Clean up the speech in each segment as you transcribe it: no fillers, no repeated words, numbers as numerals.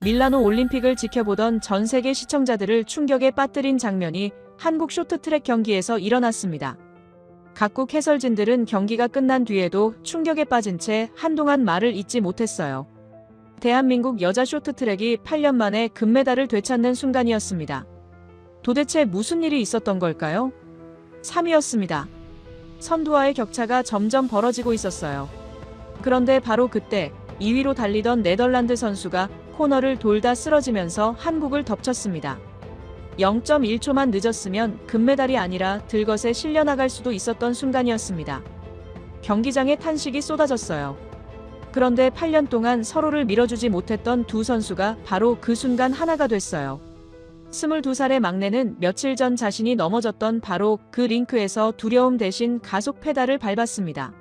밀라노 올림픽을 지켜보던 전 세계 시청자들을 충격에 빠뜨린 장면이 한국 쇼트트랙 경기에서 일어났습니다. 각국 해설진들은 경기가 끝난 뒤에도 충격에 빠진 채 한동안 말을 잇지 못했어요. 대한민국 여자 쇼트트랙이 8년 만에 금메달을 되찾는 순간이었습니다. 도대체 무슨 일이 있었던 걸까요? 3위였습니다. 선두와의 격차가 점점 벌어지고 있었어요. 그런데 바로 그때 2위로 달리던 네덜란드 선수가 코너를 돌다 쓰러지면서 한국을 덮쳤습니다. 0.1초만 늦었으면 금메달이 아니라 들것에 실려나갈 수도 있었던 순간이었습니다. 경기장에 탄식이 쏟아졌어요. 그런데 8년 동안 서로를 밀어주지 못했던 두 선수가 바로 그 순간 하나가 됐어요. 22살의 막내는 며칠 전 자신이 넘어졌던 바로 그 링크에서 두려움 대신 가속 페달을 밟았습니다.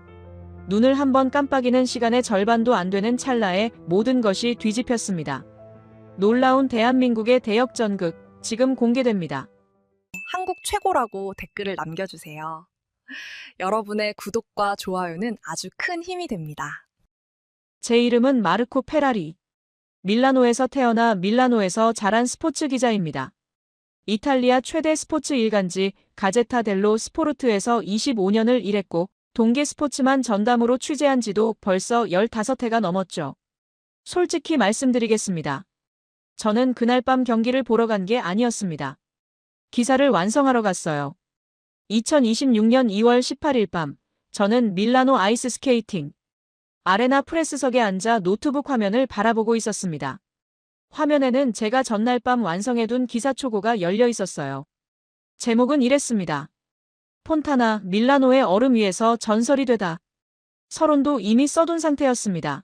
눈을 한번 깜빡이는 시간의 절반도 안 되는 찰나에 모든 것이 뒤집혔습니다. 놀라운 대한민국의 대역전극, 지금 공개됩니다. 한국 최고라고 댓글을 남겨주세요. 여러분의 구독과 좋아요는 아주 큰 힘이 됩니다. 제 이름은 마르코 페라리. 밀라노에서 태어나 밀라노에서 자란 스포츠 기자입니다. 이탈리아 최대 스포츠 일간지 가제타 델로 스포르트에서 25년을 일했고 동계 스포츠만 전담으로 취재한 지도 벌써 15해가 넘었죠. 솔직히 말씀드리겠습니다. 저는 그날 밤 경기를 보러 간 게 아니었습니다. 기사를 완성하러 갔어요. 2026년 2월 18일 밤, 저는 밀라노 아이스 스케이팅 아레나 프레스석에 앉아 노트북 화면을 바라보고 있었습니다. 화면에는 제가 전날 밤 완성해둔 기사 초고가 열려 있었어요. 제목은 이랬습니다. 폰타나, 밀라노의 얼음 위에서 전설이 되다. 서론도 이미 써둔 상태였습니다.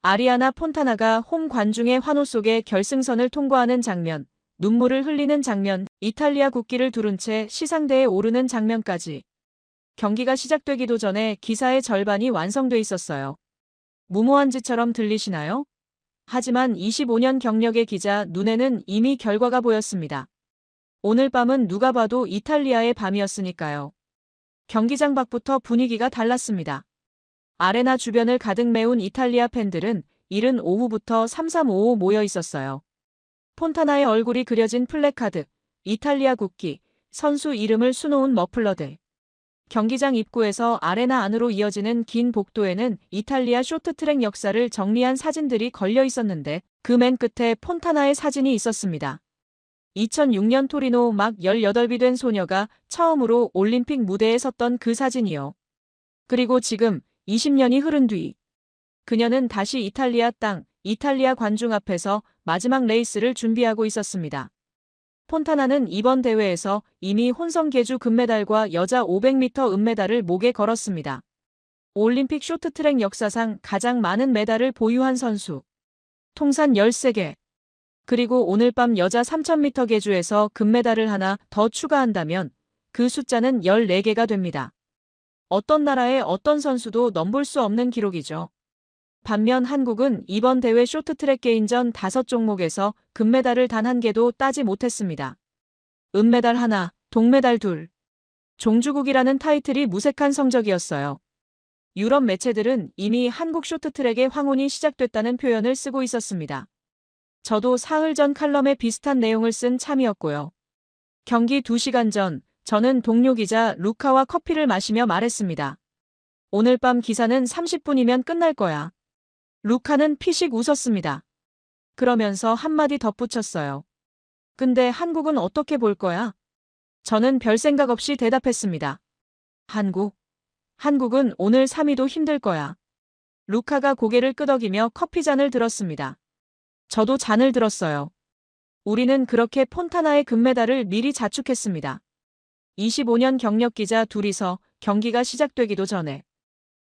아리아나 폰타나가 홈 관중의 환호 속에 결승선을 통과하는 장면, 눈물을 흘리는 장면, 이탈리아 국기를 두른 채 시상대에 오르는 장면까지. 경기가 시작되기도 전에 기사의 절반이 완성돼 있었어요. 무모한 짓처럼 들리시나요? 하지만 25년 경력의 기자 눈에는 이미 결과가 보였습니다. 오늘 밤은 누가 봐도 이탈리아의 밤이었으니까요. 경기장 밖부터 분위기가 달랐습니다. 아레나 주변을 가득 메운 이탈리아 팬들은 이른 오후부터 삼삼오오 모여 있었어요. 폰타나의 얼굴이 그려진 플래카드, 이탈리아 국기, 선수 이름을 수놓은 머플러들. 경기장 입구에서 아레나 안으로 이어지는 긴 복도에는 이탈리아 쇼트트랙 역사를 정리한 사진들이 걸려 있었는데 그 맨 끝에 폰타나의 사진이 있었습니다. 2006년 토리노 막 18이 된 소녀가 처음으로 올림픽 무대에 섰던 그 사진이요. 그리고 지금 20년이 흐른 뒤 그녀는 다시 이탈리아 땅, 이탈리아 관중 앞에서 마지막 레이스를 준비하고 있었습니다. 폰타나는 이번 대회에서 이미 혼성 계주 금메달과 여자 500m 은메달을 목에 걸었습니다. 올림픽 쇼트트랙 역사상 가장 많은 메달을 보유한 선수. 통산 13개. 그리고 오늘 밤 여자 3000m 계주에서 금메달을 하나 더 추가한다면 그 숫자는 14개가 됩니다. 어떤 나라의 어떤 선수도 넘볼 수 없는 기록이죠. 반면 한국은 이번 대회 쇼트트랙 개인전 5종목에서 금메달을 단 한 개도 따지 못했습니다. 은메달 하나, 동메달 둘. 종주국이라는 타이틀이 무색한 성적이었어요. 유럽 매체들은 이미 한국 쇼트트랙의 황혼이 시작됐다는 표현을 쓰고 있었습니다. 저도 사흘 전 칼럼에 비슷한 내용을 쓴 참이었고요. 경기 2시간 전, 저는 동료 기자 루카와 커피를 마시며 말했습니다. 오늘 밤 기사는 30분이면 끝날 거야. 루카는 피식 웃었습니다. 그러면서 한마디 덧붙였어요. 근데 한국은 어떻게 볼 거야? 저는 별 생각 없이 대답했습니다. 한국은 오늘 3위도 힘들 거야. 루카가 고개를 끄덕이며 커피잔을 들었습니다. 저도 잔을 들었어요. 우리는 그렇게 폰타나의 금메달을 미리 자축했습니다. 25년 경력 기자 둘이서 경기가 시작되기도 전에.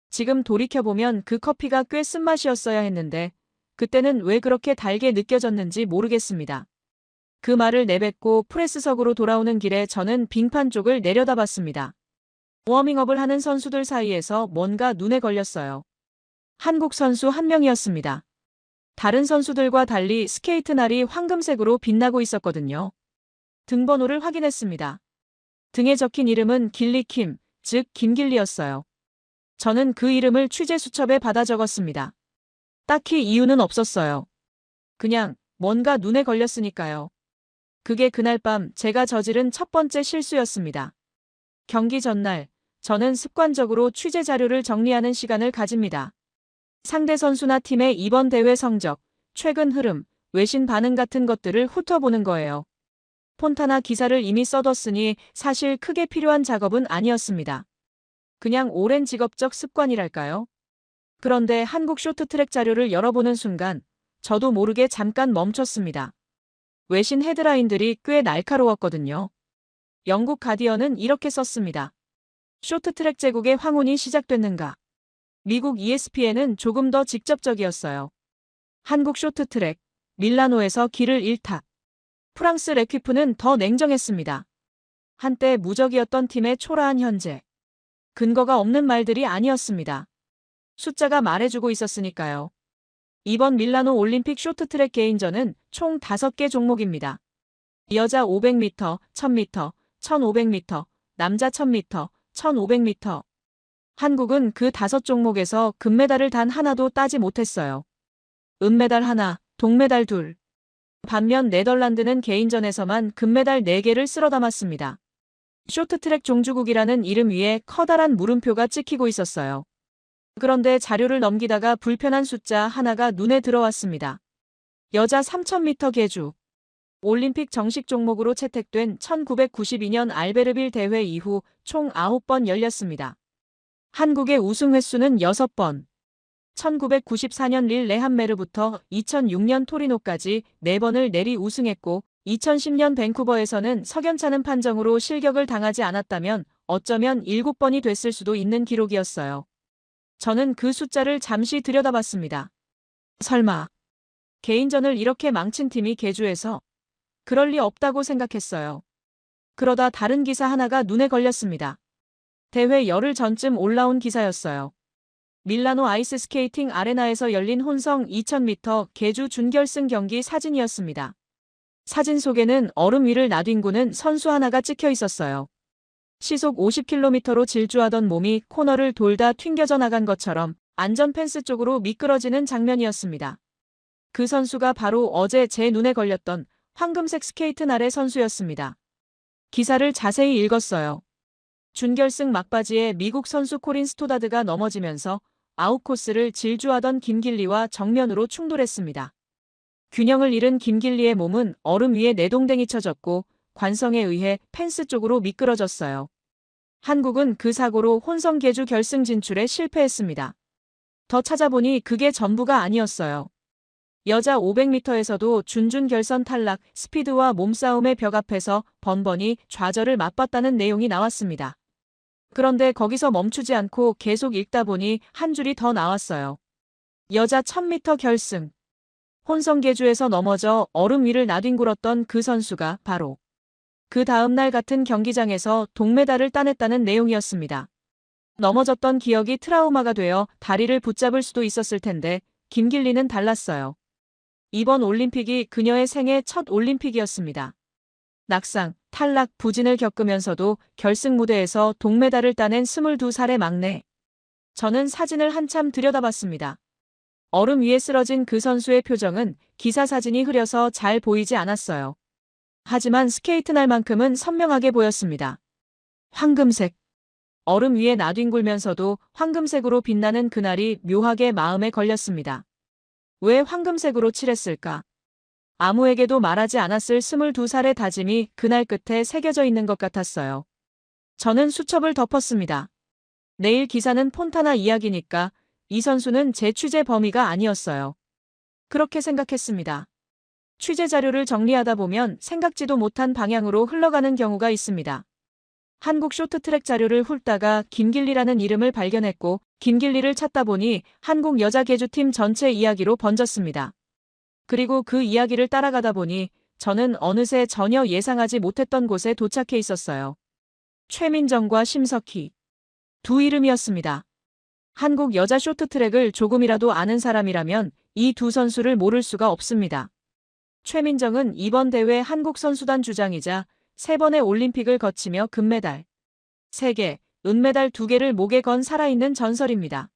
지금 돌이켜보면 그 커피가 꽤 쓴맛이었어야 했는데 그때는 왜 그렇게 달게 느껴졌는지 모르겠습니다. 그 말을 내뱉고 프레스석으로 돌아오는 길에 저는 빙판 쪽을 내려다봤습니다. 워밍업을 하는 선수들 사이에서 뭔가 눈에 걸렸어요. 한국 선수 한 명이었습니다. 다른 선수들과 달리 스케이트 날이 황금색으로 빛나고 있었거든요. 등번호를 확인했습니다. 등에 적힌 이름은 길리킴, 즉 김길리였어요. 저는 그 이름을 취재 수첩에 받아 적었습니다. 딱히 이유는 없었어요. 그냥 뭔가 눈에 걸렸으니까요. 그게 그날 밤 제가 저지른 첫 번째 실수였습니다. 경기 전날, 저는 습관적으로 취재 자료를 정리하는 시간을 가집니다. 상대 선수나 팀의 이번 대회 성적, 최근 흐름, 외신 반응 같은 것들을 훑어보는 거예요. 폰타나 기사를 이미 써뒀으니 사실 크게 필요한 작업은 아니었습니다. 그냥 오랜 직업적 습관이랄까요? 그런데 한국 쇼트트랙 자료를 열어보는 순간 저도 모르게 잠깐 멈췄습니다. 외신 헤드라인들이 꽤 날카로웠거든요. 영국 가디언은 이렇게 썼습니다. 쇼트트랙 제국의 황혼이 시작됐는가? 미국 ESPN은 조금 더 직접적이었어요. 한국 쇼트트랙, 밀라노에서 길을 잃다. 프랑스 레퀴프는 더 냉정했습니다. 한때 무적이었던 팀의 초라한 현재. 근거가 없는 말들이 아니었습니다. 숫자가 말해주고 있었으니까요. 이번 밀라노 올림픽 쇼트트랙 개인전은 총 5개 종목입니다. 여자 500m, 1000m, 1500m, 남자 1000m, 1500m. 한국은 그 5종목에서 금메달을 단 하나도 따지 못했어요. 은메달 하나, 동메달 둘. 반면 네덜란드는 개인전에서만 금메달 4개를 쓸어 담았습니다. 쇼트트랙 종주국이라는 이름 위에 커다란 물음표가 찍히고 있었어요. 그런데 자료를 넘기다가 불편한 숫자 하나가 눈에 들어왔습니다. 여자 3000m 계주. 올림픽 정식 종목으로 채택된 1992년 알베르빌 대회 이후 총 9번 열렸습니다. 한국의 우승 횟수는 6번. 1994년 릴 레한메르부터 2006년 토리노까지 4번을 내리 우승했고 2010년 밴쿠버에서는 석연찮은 판정으로 실격을 당하지 않았다면 어쩌면 7번이 됐을 수도 있는 기록이었어요. 저는 그 숫자를 잠시 들여다봤습니다. 설마 개인전을 이렇게 망친 팀이 계주에서 그럴 리 없다고 생각했어요. 그러다 다른 기사 하나가 눈에 걸렸습니다. 대회 열흘 전쯤 올라온 기사였어요. 밀라노 아이스 스케이팅 아레나에서 열린 혼성 2000m 계주 준결승 경기 사진이었습니다. 사진 속에는 얼음 위를 나뒹구는 선수 하나가 찍혀 있었어요. 시속 50km로 질주하던 몸이 코너를 돌다 튕겨져 나간 것처럼 안전 펜스 쪽으로 미끄러지는 장면이었습니다. 그 선수가 바로 어제 제 눈에 걸렸던 황금색 스케이트 날의 선수였습니다. 기사를 자세히 읽었어요. 준결승 막바지에 미국 선수 코린 스토다드가 넘어지면서 아웃코스를 질주하던 김길리와 정면으로 충돌했습니다. 균형을 잃은 김길리의 몸은 얼음 위에 내동댕이 쳐졌고 관성에 의해 펜스 쪽으로 미끄러졌어요. 한국은 그 사고로 혼성 계주 결승 진출에 실패했습니다. 더 찾아보니 그게 전부가 아니었어요. 여자 500m에서도 준준 결선 탈락, 스피드와 몸싸움의 벽 앞에서 번번이 좌절을 맛봤다는 내용이 나왔습니다. 그런데 거기서 멈추지 않고 계속 읽다 보니 한 줄이 더 나왔어요. 여자 1000m 결승. 혼성 계주에서 넘어져 얼음 위를 나뒹굴었던 그 선수가 바로 그 다음날 같은 경기장에서 동메달을 따냈다는 내용이었습니다. 넘어졌던 기억이 트라우마가 되어 다리를 붙잡을 수도 있었을 텐데 김길리는 달랐어요. 이번 올림픽이 그녀의 생애 첫 올림픽이었습니다. 낙상, 탈락, 부진을 겪으면서도 결승 무대에서 동메달을 따낸 22살의 막내. 저는 사진을 한참 들여다봤습니다. 얼음 위에 쓰러진 그 선수의 표정은 기사 사진이 흐려서 잘 보이지 않았어요. 하지만 스케이트 날만큼은 선명하게 보였습니다. 황금색. 얼음 위에 나뒹굴면서도 황금색으로 빛나는 그날이 묘하게 마음에 걸렸습니다. 왜 황금색으로 칠했을까? 아무에게도 말하지 않았을 22살의 다짐이 그날 끝에 새겨져 있는 것 같았어요. 저는 수첩을 덮었습니다. 내일 기사는 폰타나 이야기니까 이 선수는 제 취재 범위가 아니었어요. 그렇게 생각했습니다. 취재 자료를 정리하다 보면 생각지도 못한 방향으로 흘러가는 경우가 있습니다. 한국 쇼트트랙 자료를 훑다가 김길리라는 이름을 발견했고 김길리를 찾다 보니 한국 여자 계주팀 전체 이야기로 번졌습니다. 그리고 그 이야기를 따라가다 보니 저는 어느새 전혀 예상하지 못했던 곳에 도착해 있었어요. 최민정과 심석희. 두 이름이었습니다. 한국 여자 쇼트트랙을 조금이라도 아는 사람이라면 이 두 선수를 모를 수가 없습니다. 최민정은 이번 대회 한국 선수단 주장이자 3번의 올림픽을 거치며 금메달 3개, 은메달 2개를 목에 건 살아있는 전설입니다.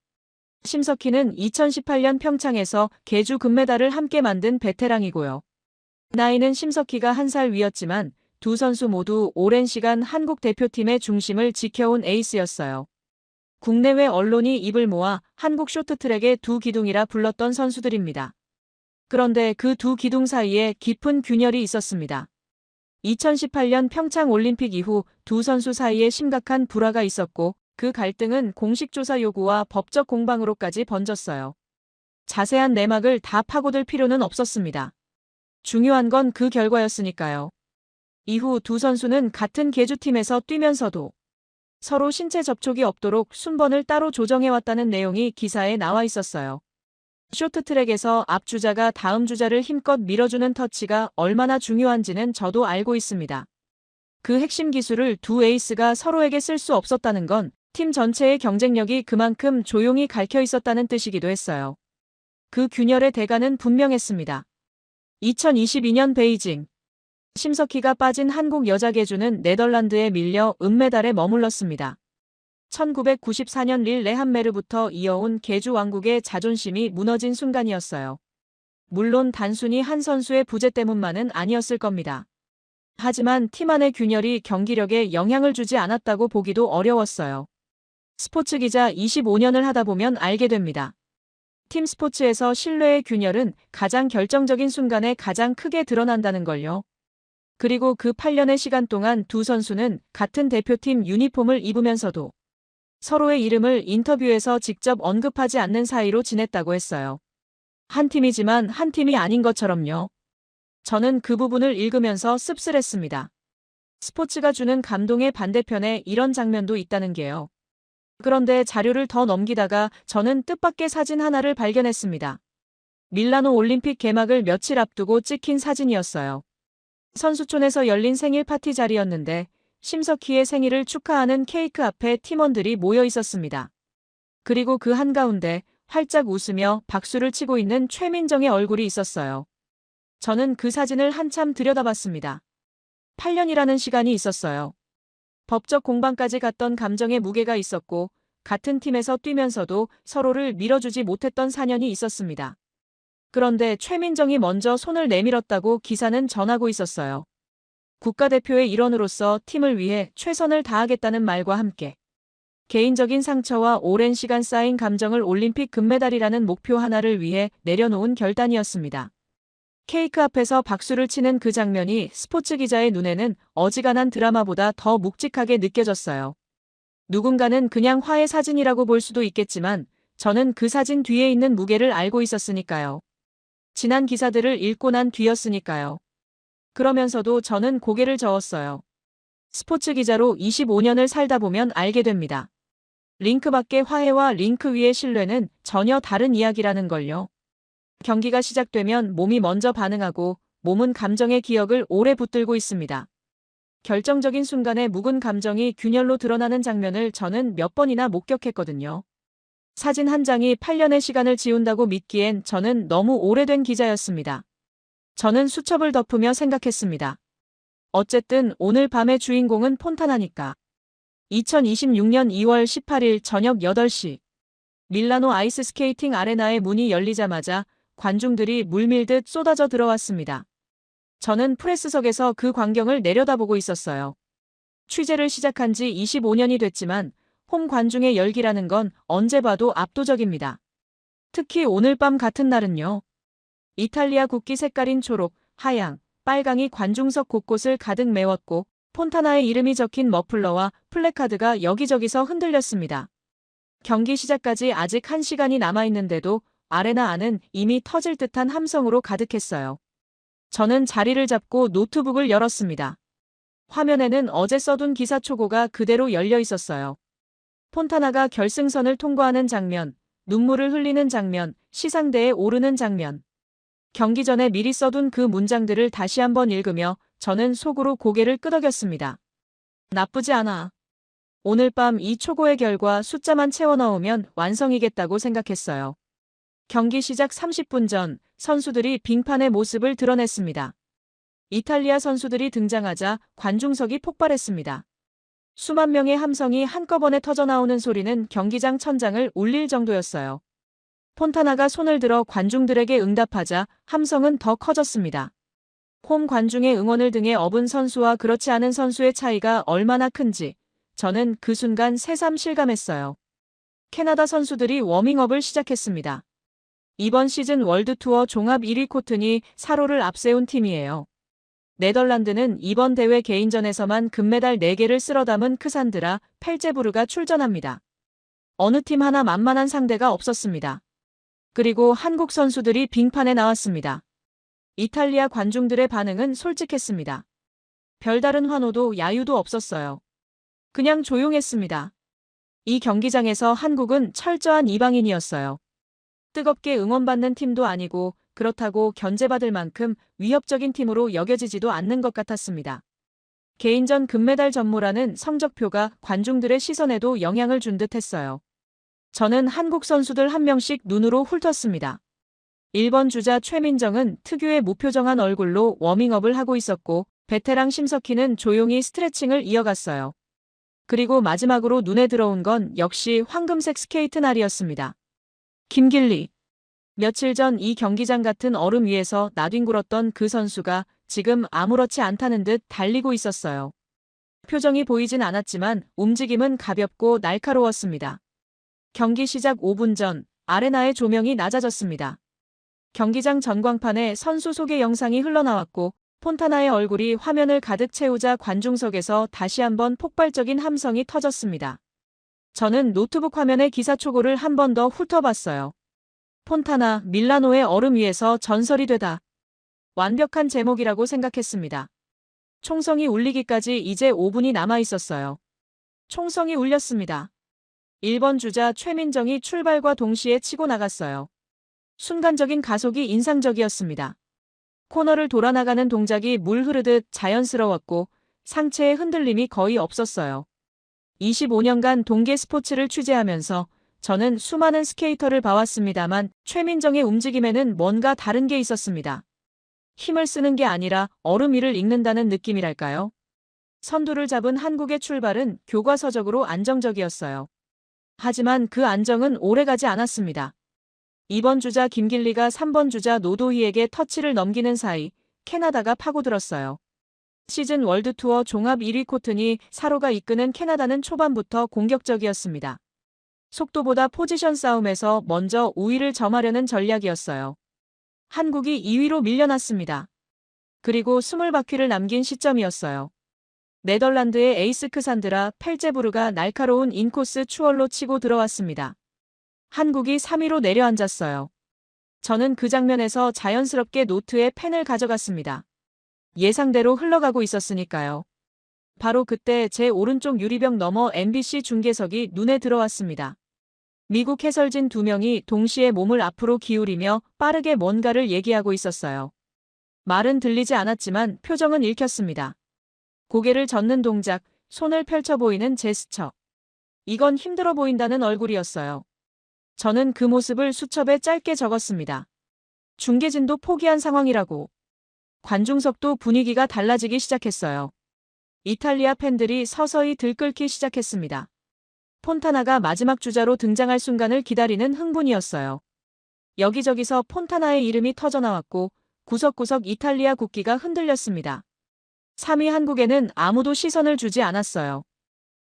심석희는 2018년 평창에서 계주 금메달을 함께 만든 베테랑이고요. 나이는 심석희가 1살 위였지만 두 선수 모두 오랜 시간 한국 대표팀의 중심을 지켜온 에이스였어요. 국내외 언론이 입을 모아 한국 쇼트트랙의 두 기둥이라 불렀던 선수들입니다. 그런데 그 두 기둥 사이에 깊은 균열이 있었습니다. 2018년 평창 올림픽 이후 두 선수 사이에 심각한 불화가 있었고 그 갈등은 공식 조사 요구와 법적 공방으로까지 번졌어요. 자세한 내막을 다 파고들 필요는 없었습니다. 중요한 건 그 결과였으니까요. 이후 두 선수는 같은 계주팀에서 뛰면서도 서로 신체 접촉이 없도록 순번을 따로 조정해왔다는 내용이 기사에 나와 있었어요. 쇼트트랙에서 앞 주자가 다음 주자를 힘껏 밀어주는 터치가 얼마나 중요한지는 저도 알고 있습니다. 그 핵심 기술을 두 에이스가 서로에게 쓸 수 없었다는 건 팀 전체의 경쟁력이 그만큼 조용히 갉혀 있었다는 뜻이기도 했어요. 그 균열의 대가는 분명했습니다. 2022년 베이징. 심석희가 빠진 한국 여자 계주는 네덜란드에 밀려 은메달에 머물렀습니다. 1994년 릴 레한메르부터 이어온 계주 왕국의 자존심이 무너진 순간이었어요. 물론 단순히 한 선수의 부재 때문만은 아니었을 겁니다. 하지만 팀 안의 균열이 경기력에 영향을 주지 않았다고 보기도 어려웠어요. 스포츠 기자 25년을 하다 보면 알게 됩니다. 팀 스포츠에서 신뢰의 균열은 가장 결정적인 순간에 가장 크게 드러난다는 걸요. 그리고 그 8년의 시간 동안 두 선수는 같은 대표팀 유니폼을 입으면서도 서로의 이름을 인터뷰에서 직접 언급하지 않는 사이로 지냈다고 했어요. 한 팀이지만 한 팀이 아닌 것처럼요. 저는 그 부분을 읽으면서 씁쓸했습니다. 스포츠가 주는 감동의 반대편에 이런 장면도 있다는 게요. 그런데 자료를 더 넘기다가 저는 뜻밖의 사진 하나를 발견했습니다. 밀라노 올림픽 개막을 며칠 앞두고 찍힌 사진이었어요. 선수촌에서 열린 생일 파티 자리였는데 심석희의 생일을 축하하는 케이크 앞에 팀원들이 모여 있었습니다. 그리고 그 한가운데 활짝 웃으며 박수를 치고 있는 최민정의 얼굴이 있었어요. 저는 그 사진을 한참 들여다봤습니다. 8년이라는 시간이 있었어요. 법적 공방까지 갔던 감정의 무게가 있었고 같은 팀에서 뛰면서도 서로를 밀어주지 못했던 4년이 있었습니다. 그런데 최민정이 먼저 손을 내밀었다고 기사는 전하고 있었어요. 국가대표의 일원으로서 팀을 위해 최선을 다하겠다는 말과 함께 개인적인 상처와 오랜 시간 쌓인 감정을 올림픽 금메달이라는 목표 하나를 위해 내려놓은 결단이었습니다. 케이크 앞에서 박수를 치는 그 장면이 스포츠 기자의 눈에는 어지간한 드라마보다 더 묵직하게 느껴졌어요. 누군가는 그냥 화해 사진이라고 볼 수도 있겠지만 저는 그 사진 뒤에 있는 무게를 알고 있었으니까요. 지난 기사들을 읽고 난 뒤였으니까요. 그러면서도 저는 고개를 저었어요. 스포츠 기자로 25년을 살다 보면 알게 됩니다. 링크 밖의 화해와 링크 위의 신뢰는 전혀 다른 이야기라는 걸요. 경기가 시작되면 몸이 먼저 반응하고 몸은 감정의 기억을 오래 붙들고 있습니다. 결정적인 순간에 묵은 감정이 균열로 드러나는 장면을 저는 몇 번이나 목격했거든요. 사진 한 장이 8년의 시간을 지운다고 믿기엔 저는 너무 오래된 기자였습니다. 저는 수첩을 덮으며 생각했습니다. 어쨌든 오늘 밤의 주인공은 폰타나니까. 2026년 2월 18일 저녁 8시. 밀라노 아이스 스케이팅 아레나의 문이 열리자마자 관중들이 물밀듯 쏟아져 들어왔습니다. 저는 프레스석에서 그 광경을 내려다보고 있었어요. 취재를 시작한 지 25년이 됐지만 홈 관중의 열기라는 건 언제 봐도 압도적입니다. 특히 오늘 밤 같은 날은요. 이탈리아 국기 색깔인 초록, 하양, 빨강이 관중석 곳곳을 가득 메웠고 폰타나의 이름이 적힌 머플러와 플래카드가 여기저기서 흔들렸습니다. 경기 시작까지 아직 1시간이 남아있는데도 아레나 안은 이미 터질 듯한 함성으로 가득했어요. 저는 자리를 잡고 노트북을 열었습니다. 화면에는 어제 써둔 기사 초고가 그대로 열려 있었어요. 폰타나가 결승선을 통과하는 장면, 눈물을 흘리는 장면, 시상대에 오르는 장면. 경기 전에 미리 써둔 그 문장들을 다시 한번 읽으며 저는 속으로 고개를 끄덕였습니다. 나쁘지 않아. 오늘 밤 이 초고의 결과 숫자만 채워 넣으면 완성이겠다고 생각했어요. 경기 시작 30분 전 선수들이 빙판의 모습을 드러냈습니다. 이탈리아 선수들이 등장하자 관중석이 폭발했습니다. 수만 명의 함성이 한꺼번에 터져나오는 소리는 경기장 천장을 울릴 정도였어요. 폰타나가 손을 들어 관중들에게 응답하자 함성은 더 커졌습니다. 홈 관중의 응원을 등에 업은 선수와 그렇지 않은 선수의 차이가 얼마나 큰지 저는 그 순간 새삼 실감했어요. 캐나다 선수들이 워밍업을 시작했습니다. 이번 시즌 월드투어 종합 1위 코튼이 4로를 앞세운 팀이에요. 네덜란드는 이번 대회 개인전에서만 금메달 4개를 쓸어 담은 크산드라 펠제부르가 출전합니다. 어느 팀 하나 만만한 상대가 없었습니다. 그리고 한국 선수들이 빙판에 나왔습니다. 이탈리아 관중들의 반응은 솔직했습니다. 별다른 환호도 야유도 없었어요. 그냥 조용했습니다. 이 경기장에서 한국은 철저한 이방인이었어요. 뜨겁게 응원받는 팀도 아니고 그렇다고 견제받을 만큼 위협적인 팀으로 여겨지지도 않는 것 같았습니다. 개인전 금메달 전무라는 성적표가 관중들의 시선에도 영향을 준 듯 했어요. 저는 한국 선수들 한 명씩 눈으로 훑었습니다. 1번 주자 최민정은 특유의 무표정한 얼굴로 워밍업을 하고 있었고 베테랑 심석희는 조용히 스트레칭을 이어갔어요. 그리고 마지막으로 눈에 들어온 건 역시 황금색 스케이트 날이었습니다. 김길리. 며칠 전 이 경기장 같은 얼음 위에서 나뒹굴었던 그 선수가 지금 아무렇지 않다는 듯 달리고 있었어요. 표정이 보이진 않았지만 움직임은 가볍고 날카로웠습니다. 경기 시작 5분 전 아레나의 조명이 낮아졌습니다. 경기장 전광판에 선수 소개 영상이 흘러나왔고 폰타나의 얼굴이 화면을 가득 채우자 관중석에서 다시 한번 폭발적인 함성이 터졌습니다. 저는 노트북 화면의 기사 초고를 한 번 더 훑어봤어요. 폰타나, 밀라노의 얼음 위에서 전설이 되다. 완벽한 제목이라고 생각했습니다. 총성이 울리기까지 이제 5분이 남아 있었어요. 총성이 울렸습니다. 1번 주자 최민정이 출발과 동시에 치고 나갔어요. 순간적인 가속이 인상적이었습니다. 코너를 돌아 나가는 동작이 물 흐르듯 자연스러웠고 상체의 흔들림이 거의 없었어요. 25년간 동계 스포츠를 취재하면서 저는 수많은 스케이터를 봐왔습니다만 최민정의 움직임에는 뭔가 다른 게 있었습니다. 힘을 쓰는 게 아니라 얼음 위를 읽는다는 느낌이랄까요? 선두를 잡은 한국의 출발은 교과서적으로 안정적이었어요. 하지만 그 안정은 오래가지 않았습니다. 2번 주자 김길리가 3번 주자 노도희에게 터치를 넘기는 사이 캐나다가 파고들었어요. 시즌 월드투어 종합 1위 코튼이 4로가 이끄는 캐나다는 초반부터 공격적이었습니다. 속도보다 포지션 싸움에서 먼저 우위를 점하려는 전략이었어요. 한국이 2위로 밀려났습니다. 그리고 20바퀴를 남긴 시점이었어요. 네덜란드의 에이스 크산드라 펠제부르가 날카로운 인코스 추월로 치고 들어왔습니다. 한국이 3위로 내려앉았어요. 저는 그 장면에서 자연스럽게 노트에 펜을 가져갔습니다. 예상대로 흘러가고 있었으니까요. 바로 그때 제 오른쪽 유리병 너머 MBC 중계석이 눈에 들어왔습니다. 미국 해설진 2명이 동시에 몸을 앞으로 기울이며 빠르게 뭔가를 얘기하고 있었어요. 말은 들리지 않았지만 표정은 읽혔습니다. 고개를 젓는 동작, 손을 펼쳐 보이는 제스처. 이건 힘들어 보인다는 얼굴이었어요. 저는 그 모습을 수첩에 짧게 적었습니다. 중계진도 포기한 상황이라고. 관중석도 분위기가 달라지기 시작했어요. 이탈리아 팬들이 서서히 들끓기 시작했습니다. 폰타나가 마지막 주자로 등장할 순간을 기다리는 흥분이었어요. 여기저기서 폰타나의 이름이 터져나왔고 구석구석 이탈리아 국기가 흔들렸습니다. 3위 한국에는 아무도 시선을 주지 않았어요.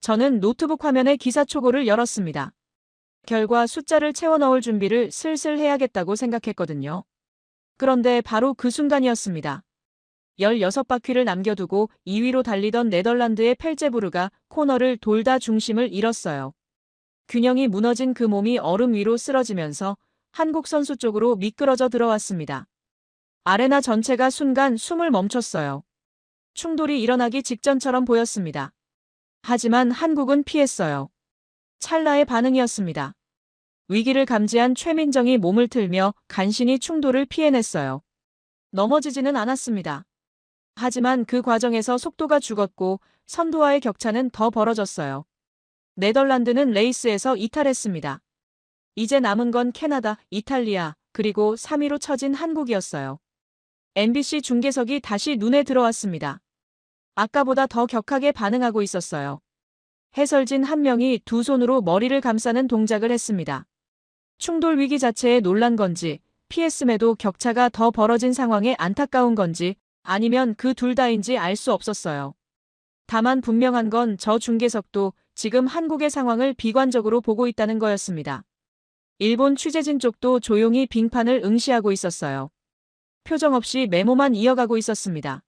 저는 노트북 화면에 기사 초고를 열었습니다. 결과 숫자를 채워 넣을 준비를 슬슬 해야겠다고 생각했거든요. 그런데 바로 그 순간이었습니다. 16바퀴를 남겨두고 2위로 달리던 네덜란드의 펠제부르가 코너를 돌다 중심을 잃었어요. 균형이 무너진 그 몸이 얼음 위로 쓰러지면서 한국 선수 쪽으로 미끄러져 들어왔습니다. 아레나 전체가 순간 숨을 멈췄어요. 충돌이 일어나기 직전처럼 보였습니다. 하지만 한국은 피했어요. 찰나의 반응이었습니다. 위기를 감지한 최민정이 몸을 틀며 간신히 충돌을 피해냈어요. 넘어지지는 않았습니다. 하지만 그 과정에서 속도가 죽었고 선두와의 격차는 더 벌어졌어요. 네덜란드는 레이스에서 이탈했습니다. 이제 남은 건 캐나다, 이탈리아, 그리고 3위로 처진 한국이었어요. MBC 중계석이 다시 눈에 들어왔습니다. 아까보다 더 격하게 반응하고 있었어요. 해설진 한 명이 두 손으로 머리를 감싸는 동작을 했습니다. 충돌 위기 자체에 놀란 건지, 피했음에도 격차가 더 벌어진 상황에 안타까운 건지, 아니면 그 둘 다인지 알 수 없었어요. 다만 분명한 건 저 중계석도 지금 한국의 상황을 비관적으로 보고 있다는 거였습니다. 일본 취재진 쪽도 조용히 빙판을 응시하고 있었어요. 표정 없이 메모만 이어가고 있었습니다.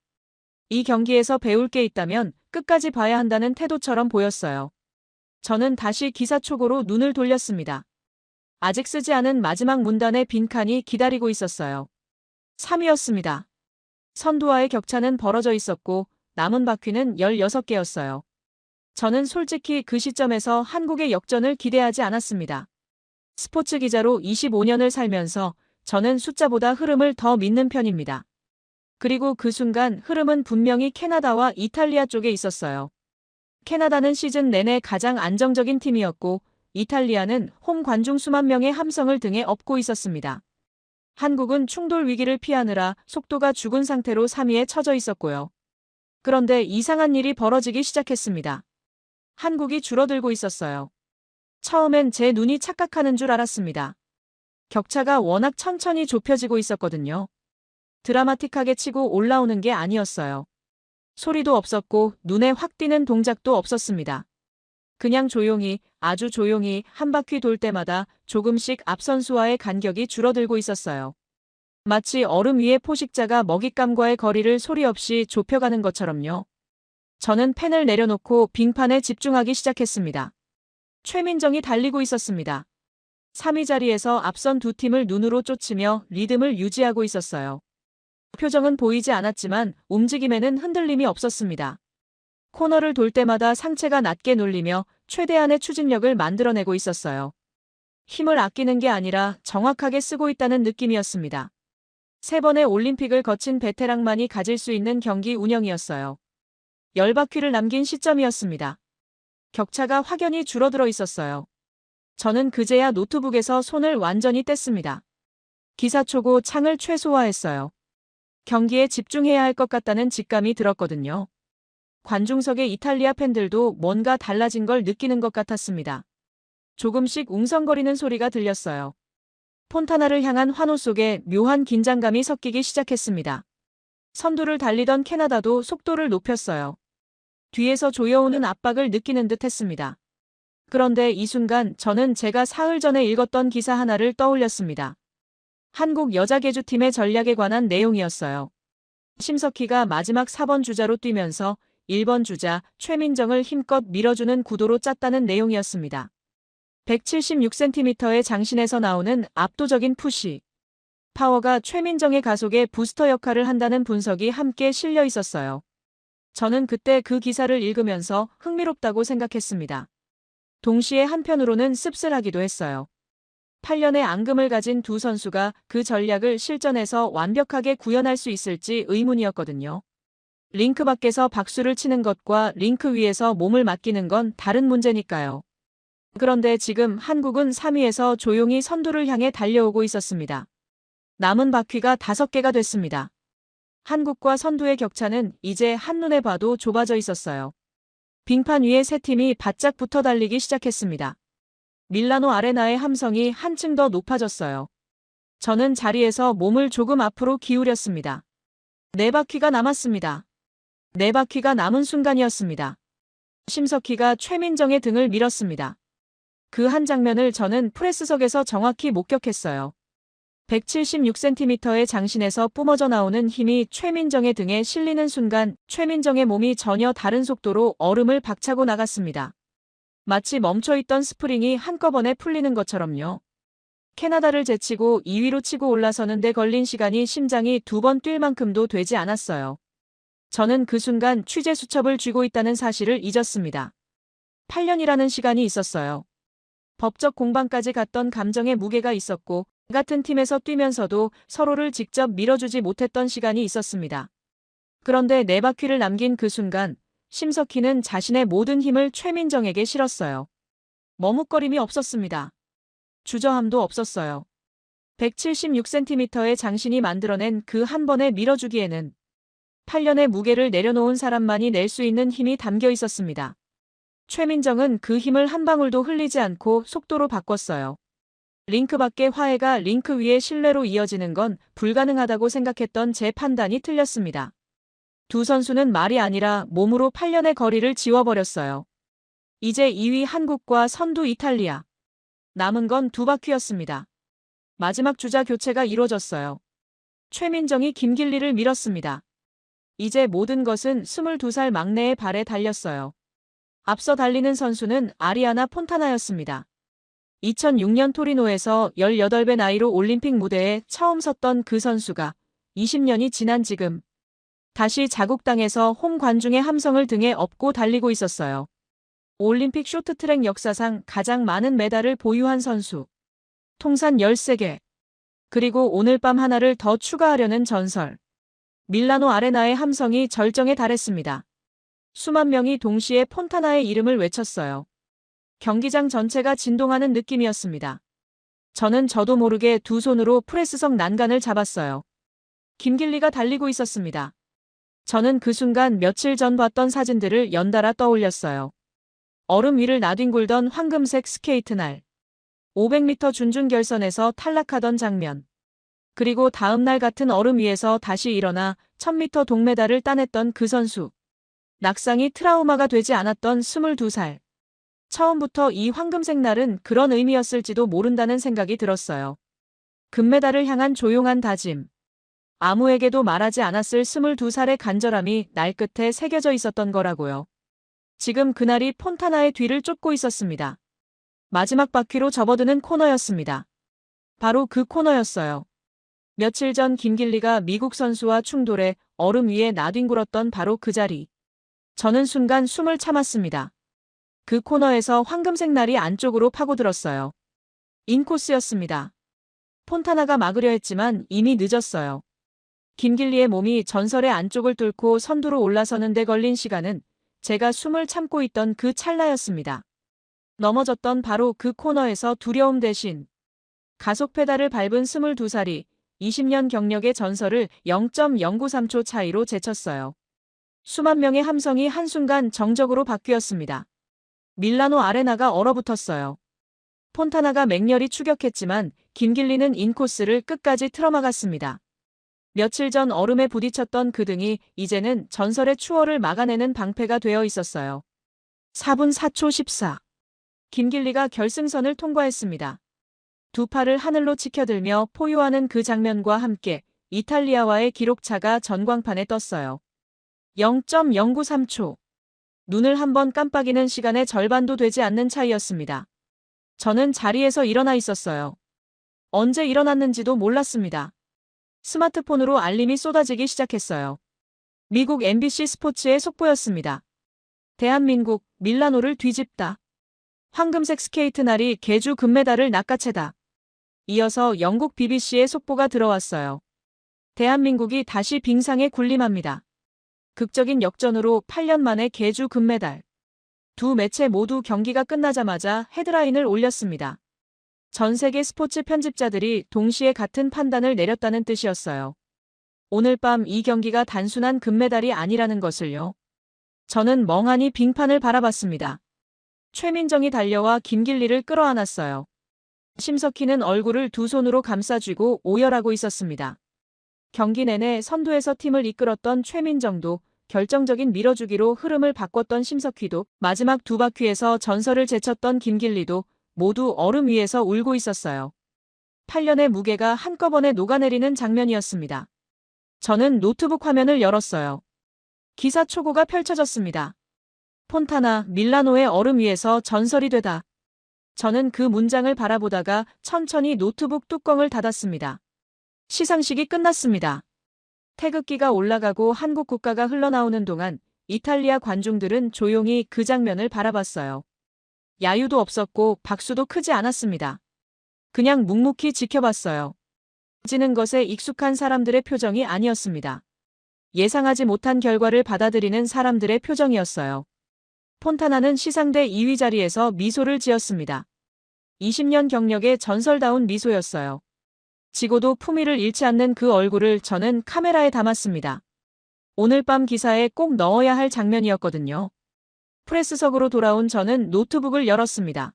이 경기에서 배울 게 있다면 끝까지 봐야 한다는 태도처럼 보였어요. 저는 다시 기사 초고로 눈을 돌렸습니다. 아직 쓰지 않은 마지막 문단의 빈칸이 기다리고 있었어요. 3위였습니다. 선두와의 격차는 벌어져 있었고 남은 바퀴는 16개였어요. 저는 솔직히 그 시점에서 한국의 역전을 기대하지 않았습니다. 스포츠 기자로 25년을 살면서 저는 숫자보다 흐름을 더 믿는 편입니다. 그리고 그 순간 흐름은 분명히 캐나다와 이탈리아 쪽에 있었어요. 캐나다는 시즌 내내 가장 안정적인 팀이었고 이탈리아는 홈 관중 수만 명의 함성을 등에 업고 있었습니다. 한국은 충돌 위기를 피하느라 속도가 죽은 상태로 3위에 처져 있었고요. 그런데 이상한 일이 벌어지기 시작했습니다. 한국이 줄어들고 있었어요. 처음엔 제 눈이 착각하는 줄 알았습니다. 격차가 워낙 천천히 좁혀지고 있었거든요. 드라마틱하게 치고 올라오는 게 아니었어요. 소리도 없었고 눈에 확 띄는 동작도 없었습니다. 그냥 조용히, 아주 조용히 한 바퀴 돌 때마다 조금씩 앞 선수와의 간격이 줄어들고 있었어요. 마치 얼음 위에 포식자가 먹잇감과의 거리를 소리 없이 좁혀가는 것처럼요. 저는 펜을 내려놓고 빙판에 집중하기 시작했습니다. 최민정이 달리고 있었습니다. 3위 자리에서 앞선 두 팀을 눈으로 쫓으며 리듬을 유지하고 있었어요. 표정은 보이지 않았지만 움직임에는 흔들림이 없었습니다. 코너를 돌 때마다 상체가 낮게 눌리며 최대한의 추진력을 만들어내고 있었어요. 힘을 아끼는 게 아니라 정확하게 쓰고 있다는 느낌이었습니다. 3번의 올림픽을 거친 베테랑만이 가질 수 있는 경기 운영이었어요. 10바퀴를 남긴 시점이었습니다. 격차가 확연히 줄어들어 있었어요. 저는 그제야 노트북에서 손을 완전히 뗐습니다. 기사 초고 창을 최소화했어요. 경기에 집중해야 할 것 같다는 직감이 들었거든요. 관중석의 이탈리아 팬들도 뭔가 달라진 걸 느끼는 것 같았습니다. 조금씩 웅성거리는 소리가 들렸어요. 폰타나를 향한 환호 속에 묘한 긴장감이 섞이기 시작했습니다. 선두를 달리던 캐나다도 속도를 높였어요. 뒤에서 조여오는 압박을 느끼는 듯 했습니다. 그런데 이 순간 저는 제가 사흘 전에 읽었던 기사 하나를 떠올렸습니다. 한국 여자 계주팀의 전략에 관한 내용이었어요. 심석희가 마지막 4번 주자로 뛰면서 1번 주자 최민정을 힘껏 밀어주는 구도로 짰다는 내용이었습니다. 176cm의 장신에서 나오는 압도적인 푸시. 파워가 최민정의 가속에 부스터 역할을 한다는 분석이 함께 실려 있었어요. 저는 그때 그 기사를 읽으면서 흥미롭다고 생각했습니다. 동시에 한편으로는 씁쓸하기도 했어요. 8년의 앙금을 가진 두 선수가 그 전략을 실전에서 완벽하게 구현할 수 있을지 의문이었거든요. 링크 밖에서 박수를 치는 것과 링크 위에서 몸을 맡기는 건 다른 문제니까요. 그런데 지금 한국은 3위에서 조용히 선두를 향해 달려오고 있었습니다. 남은 바퀴가 5개가 됐습니다. 한국과 선두의 격차는 이제 한눈에 봐도 좁아져 있었어요. 빙판 위에 세 팀이 바짝 붙어 달리기 시작했습니다. 밀라노 아레나의 함성이 한층 더 높아졌어요. 저는 자리에서 몸을 조금 앞으로 기울였습니다. 4바퀴가 남았습니다. 4바퀴가 남은 순간이었습니다. 심석희가 최민정의 등을 밀었습니다. 그 한 장면을 저는 프레스석에서 정확히 목격했어요. 176cm의 장신에서 뿜어져 나오는 힘이 최민정의 등에 실리는 순간 최민정의 몸이 전혀 다른 속도로 얼음을 박차고 나갔습니다. 마치 멈춰있던 스프링이 한꺼번에 풀리는 것처럼요. 캐나다를 제치고 2위로 치고 올라서는데 걸린 시간이 심장이 2번 뛸 만큼도 되지 않았어요. 저는 그 순간 취재 수첩을 쥐고 있다는 사실을 잊었습니다. 8년이라는 시간이 있었어요. 법적 공방까지 갔던 감정의 무게가 있었고 같은 팀에서 뛰면서도 서로를 직접 밀어주지 못했던 시간이 있었습니다. 그런데 4바퀴를 남긴 그 순간 심석희는 자신의 모든 힘을 최민정에게 실었어요. 머뭇거림이 없었습니다. 주저함도 없었어요. 176cm의 장신이 만들어낸 그 한 번의 밀어주기에는 8년의 무게를 내려놓은 사람만이 낼 수 있는 힘이 담겨 있었습니다. 최민정은 그 힘을 한 방울도 흘리지 않고 속도로 바꿨어요. 링크 밖의 화해가 링크 위의 신뢰로 이어지는 건 불가능하다고 생각했던 제 판단이 틀렸습니다. 두 선수는 말이 아니라 몸으로 8년의 거리를 지워버렸어요. 이제 2위 한국과 선두 이탈리아. 남은 건 두 바퀴였습니다. 마지막 주자 교체가 이루어졌어요. 최민정이 김길리를 밀었습니다. 이제 모든 것은 22살 막내의 발에 달렸어요. 앞서 달리는 선수는 아리아나 폰타나였습니다. 2006년 토리노에서 18배 나이로 올림픽 무대에 처음 섰던 그 선수가 20년이 지난 지금 다시 자국땅에서 홈 관중의 함성을 등에 업고 달리고 있었어요. 올림픽 쇼트트랙 역사상 가장 많은 메달을 보유한 선수. 통산 13개. 그리고 오늘 밤 하나를 더 추가하려는 전설. 밀라노 아레나의 함성이 절정에 달했습니다. 수만 명이 동시에 폰타나의 이름을 외쳤어요. 경기장 전체가 진동하는 느낌이었습니다. 저는 저도 모르게 두 손으로 프레스석 난간을 잡았어요. 김길리가 달리고 있었습니다. 저는 그 순간 며칠 전 봤던 사진들을 연달아 떠올렸어요. 얼음 위를 나뒹굴던 황금색 스케이트 날. 500m 준중결선에서 탈락하던 장면. 그리고 다음 날 같은 얼음 위에서 다시 일어나 1000m 동메달을 따냈던 그 선수. 낙상이 트라우마가 되지 않았던 22살. 처음부터 이 황금색 날은 그런 의미였을지도 모른다는 생각이 들었어요. 금메달을 향한 조용한 다짐. 아무에게도 말하지 않았을 22살의 간절함이 날 끝에 새겨져 있었던 거라고요. 지금 그날이 폰타나의 뒤를 쫓고 있었습니다. 마지막 바퀴로 접어드는 코너였습니다. 바로 그 코너였어요. 며칠 전 김길리가 미국 선수와 충돌해 얼음 위에 나뒹굴었던 바로 그 자리. 저는 순간 숨을 참았습니다. 그 코너에서 황금색 날이 안쪽으로 파고들었어요. 인코스였습니다. 폰타나가 막으려 했지만 이미 늦었어요. 김길리의 몸이 전설의 안쪽을 뚫고 선두로 올라서는 데 걸린 시간은 제가 숨을 참고 있던 그 찰나였습니다. 넘어졌던 바로 그 코너에서 두려움 대신 가속 페달을 밟은 22살이 20년 경력의 전설을 0.093초 차이로 제쳤어요. 수만 명의 함성이 한순간 정적으로 바뀌었습니다. 밀라노 아레나가 얼어붙었어요. 폰타나가 맹렬히 추격했지만 김길리는 인코스를 끝까지 틀어막았습니다. 며칠 전 얼음에 부딪혔던 그 등이 이제는 전설의 추월을 막아내는 방패가 되어 있었어요. 4분 4초 14. 김길리가 결승선을 통과했습니다. 두 팔을 하늘로 치켜들며 포효하는 그 장면과 함께 이탈리아와의 기록차가 전광판에 떴어요. 0.093초. 눈을 한번 깜빡이는 시간의 절반도 되지 않는 차이였습니다. 저는 자리에서 일어나 있었어요. 언제 일어났는지도 몰랐습니다. 스마트폰으로 알림이 쏟아지기 시작했어요. 미국 MBC 스포츠의 속보였습니다. 대한민국, 밀라노를 뒤집다. 황금색 스케이트 날이 계주 금메달을 낚아채다. 이어서 영국 BBC의 속보가 들어왔어요. 대한민국이 다시 빙상에 군림합니다. 극적인 역전으로 8년 만에 계주 금메달. 두 매체 모두 경기가 끝나자마자 헤드라인을 올렸습니다. 전 세계 스포츠 편집자들이 동시에 같은 판단을 내렸다는 뜻이었어요. 오늘 밤 이 경기가 단순한 금메달이 아니라는 것을요. 저는 멍하니 빙판을 바라봤습니다. 최민정이 달려와 김길리를 끌어안았어요. 심석희는 얼굴을 두 손으로 감싸쥐고 오열하고 있었습니다. 경기 내내 선두에서 팀을 이끌었던 최민정도 결정적인 밀어주기로 흐름을 바꿨던 심석희도 마지막 두 바퀴에서 전설을 제쳤던 김길리도 모두 얼음 위에서 울고 있었어요. 8년의 무게가 한꺼번에 녹아내리는 장면이었습니다. 저는 노트북 화면을 열었어요. 기사 초고가 펼쳐졌습니다. 폰타나, 밀라노의 얼음 위에서 전설이 되다. 저는 그 문장을 바라보다가 천천히 노트북 뚜껑을 닫았습니다. 시상식이 끝났습니다. 태극기가 올라가고 한국 국가가 흘러나오는 동안 이탈리아 관중들은 조용히 그 장면을 바라봤어요. 야유도 없었고 박수도 크지 않았습니다. 그냥 묵묵히 지켜봤어요. 지는 것에 익숙한 사람들의 표정이 아니었습니다. 예상하지 못한 결과를 받아들이는 사람들의 표정이었어요. 폰타나는 시상대 2위 자리에서 미소를 지었습니다. 20년 경력의 전설다운 미소였어요. 지고도 품위를 잃지 않는 그 얼굴을 저는 카메라에 담았습니다. 오늘 밤 기사에 꼭 넣어야 할 장면이었거든요. 프레스석으로 돌아온 저는 노트북을 열었습니다.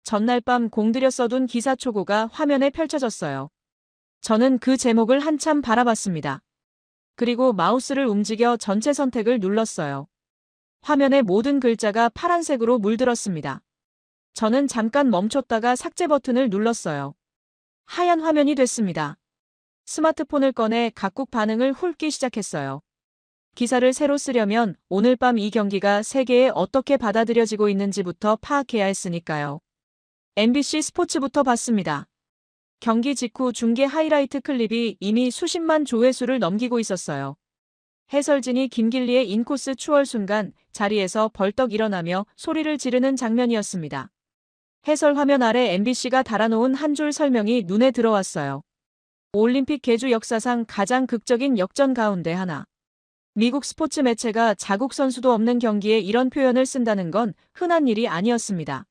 전날 밤 공들여 써둔 기사 초고가 화면에 펼쳐졌어요. 저는 그 제목을 한참 바라봤습니다. 그리고 마우스를 움직여 전체 선택을 눌렀어요. 화면의 모든 글자가 파란색으로 물들었습니다. 저는 잠깐 멈췄다가 삭제 버튼을 눌렀어요. 하얀 화면이 됐습니다. 스마트폰을 꺼내 각국 반응을 훑기 시작했어요. 기사를 새로 쓰려면 오늘 밤 이 경기가 세계에 어떻게 받아들여지고 있는지부터 파악해야 했으니까요. MBC 스포츠부터 봤습니다. 경기 직후 중계 하이라이트 클립이 이미 수십만 조회수를 넘기고 있었어요. 해설진이 김길리의 인코스 추월 순간 자리에서 벌떡 일어나며 소리를 지르는 장면이었습니다. 해설 화면 아래 MBC가 달아놓은 한 줄 설명이 눈에 들어왔어요. 올림픽 개주 역사상 가장 극적인 역전 가운데 하나. 미국 스포츠 매체가 자국 선수도 없는 경기에 이런 표현을 쓴다는 건 흔한 일이 아니었습니다.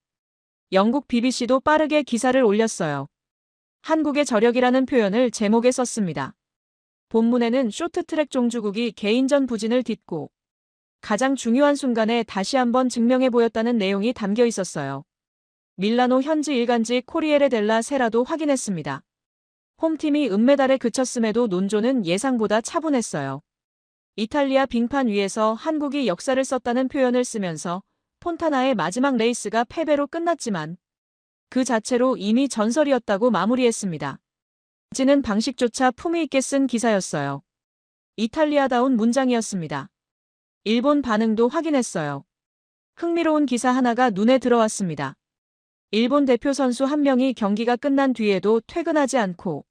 영국 BBC도 빠르게 기사를 올렸어요. 한국의 저력이라는 표현을 제목에 썼습니다. 본문에는 쇼트트랙 종주국이 개인전 부진을 딛고 가장 중요한 순간에 다시 한번 증명해 보였다는 내용이 담겨 있었어요. 밀라노 현지 일간지 코리에레 델라 세라도 확인했습니다. 홈팀이 은메달에 그쳤음에도 논조는 예상보다 차분했어요. 이탈리아 빙판 위에서 한국이 역사를 썼다는 표현을 쓰면서 폰타나의 마지막 레이스가 패배로 끝났지만 그 자체로 이미 전설이었다고 마무리했습니다. 지는 방식조차 품위 있게 쓴 기사였어요. 이탈리아다운 문장이었습니다. 일본 반응도 확인했어요. 흥미로운 기사 하나가 눈에 들어왔습니다. 일본 대표 선수 한 명이 경기가 끝난 뒤에도 퇴근하지 않고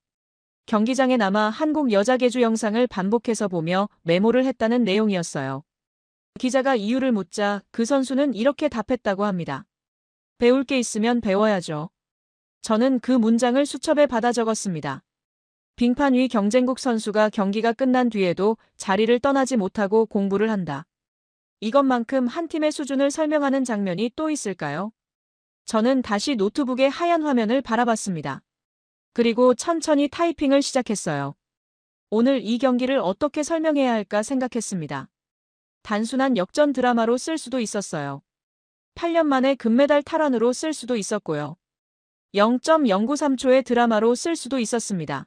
경기장에 남아 한국 여자 계주 영상을 반복해서 보며 메모를 했다는 내용이었어요. 기자가 이유를 묻자 그 선수는 이렇게 답했다고 합니다. 배울 게 있으면 배워야죠. 저는 그 문장을 수첩에 받아 적었습니다. 빙판 위 경쟁국 선수가 경기가 끝난 뒤에도 자리를 떠나지 못하고 공부를 한다. 이것만큼 한 팀의 수준을 설명하는 장면이 또 있을까요? 저는 다시 노트북의 하얀 화면을 바라봤습니다. 그리고 천천히 타이핑을 시작했어요. 오늘 이 경기를 어떻게 설명해야 할까 생각했습니다. 단순한 역전 드라마로 쓸 수도 있었어요. 8년 만에 금메달 탈환으로 쓸 수도 있었고요. 0.093초의 드라마로 쓸 수도 있었습니다.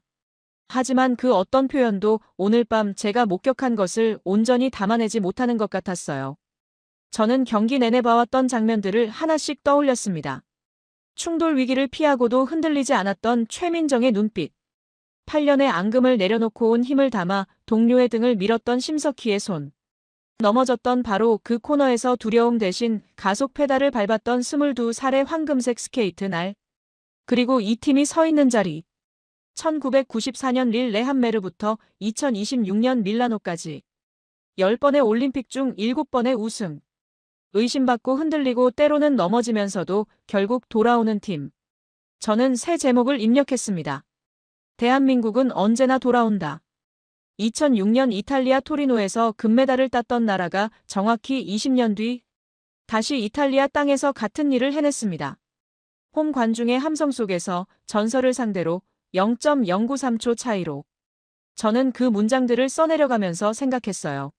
하지만 그 어떤 표현도 오늘 밤 제가 목격한 것을 온전히 담아내지 못하는 것 같았어요. 저는 경기 내내 봐왔던 장면들을 하나씩 떠올렸습니다. 충돌 위기를 피하고도 흔들리지 않았던 최민정의 눈빛. 8년의 앙금을 내려놓고 온 힘을 담아 동료의 등을 밀었던 심석희의 손. 넘어졌던 바로 그 코너에서 두려움 대신 가속 페달을 밟았던 22살의 황금색 스케이트 날. 그리고 이 팀이 서 있는 자리. 1994년 릴레한메르부터 2026년 밀라노까지 10번의 올림픽 중 7번의 우승. 의심받고 흔들리고 때로는 넘어지면서도 결국 돌아오는 팀. 저는 새 제목을 입력했습니다. 대한민국은 언제나 돌아온다. 2006년 이탈리아 토리노에서 금메달을 땄던 나라가 정확히 20년 뒤 다시 이탈리아 땅에서 같은 일을 해냈습니다. 홈 관중의 함성 속에서 전설을 상대로 0.093초 차이로. 저는 그 문장들을 써내려가면서 생각했어요.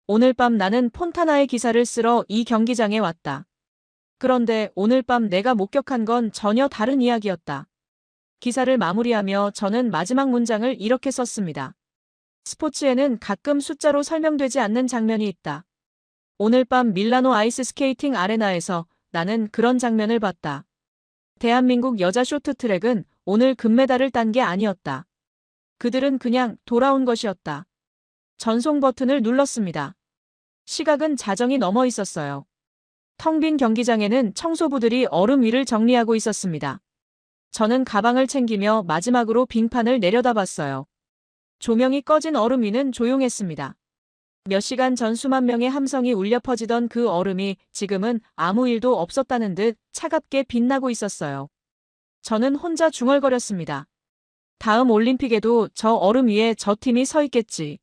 오늘 밤 나는 폰타나의 기사를 쓰러 이 경기장에 왔다. 그런데 오늘 밤 내가 목격한 건 전혀 다른 이야기였다. 기사를 마무리하며 저는 마지막 문장을 이렇게 썼습니다. 스포츠에는 가끔 숫자로 설명되지 않는 장면이 있다. 오늘 밤 밀라노 아이스 스케이팅 아레나에서 나는 그런 장면을 봤다. 대한민국 여자 쇼트트랙은 오늘 금메달을 딴 게 아니었다. 그들은 그냥 돌아온 것이었다. 전송 버튼을 눌렀습니다. 시각은 자정이 넘어 있었어요. 텅 빈 경기장에는 청소부들이 얼음 위를 정리하고 있었습니다. 저는 가방을 챙기며 마지막으로 빙판을 내려다봤어요. 조명이 꺼진 얼음 위는 조용했습니다. 몇 시간 전 수만 명의 함성이 울려 퍼지던 그 얼음이 지금은 아무 일도 없었다는 듯 차갑게 빛나고 있었어요. 저는 혼자 중얼거렸습니다. 다음 올림픽에도 저 얼음 위에 저 팀이 서 있겠지.